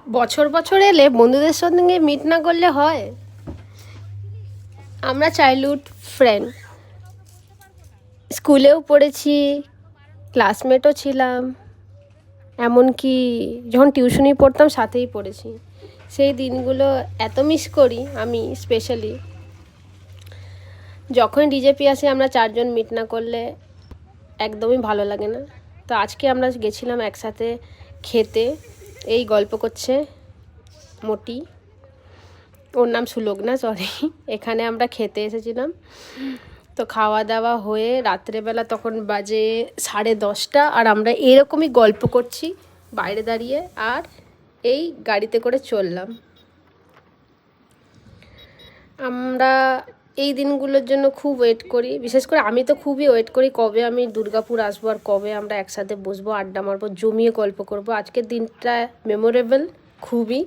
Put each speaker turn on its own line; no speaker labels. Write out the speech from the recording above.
বছর বছর এলে বন্ধুদের সঙ্গে মিট না করলে হয়? আমরা চাইল্ডহুড ফ্রেন্ড, স্কুলেও পড়েছি, ক্লাসমেটও ছিলাম, এমনকি যখন টিউশনি পড়তাম সাথেই পড়েছি। সেই দিনগুলো এত মিস করি আমি স্পেশালি। যখন ডিজেপি আসে আমরা চারজন মিট না করলে একদমই ভালো লাগে না। তো আজকে আমরা গেছিলাম একসাথে খেতে। এই গল্প করছে মোটি, ওর নাম সুলগ্না, সরি। এখানে আমরা খেতে এসেছিলাম। তো খাওয়া দাওয়া হয়ে রাত্রেবেলা তখন বাজে 10:30, আর আমরা এরকমই গল্প করছি বাইরে দাঁড়িয়ে, আর এই গাড়িতে করে চললাম। আমরা এই দিনগুলোর জন্য খুব ওয়েট করি, বিশেষ করে আমি তো খুবই ওয়েট করি কবে আমি দুর্গাপুর আসবো আর কবে আমরা একসাথে বসবো, আড্ডা মারবো, জমিয়ে গল্প করব। আজকের দিনটা মেমোরেবল খুবই।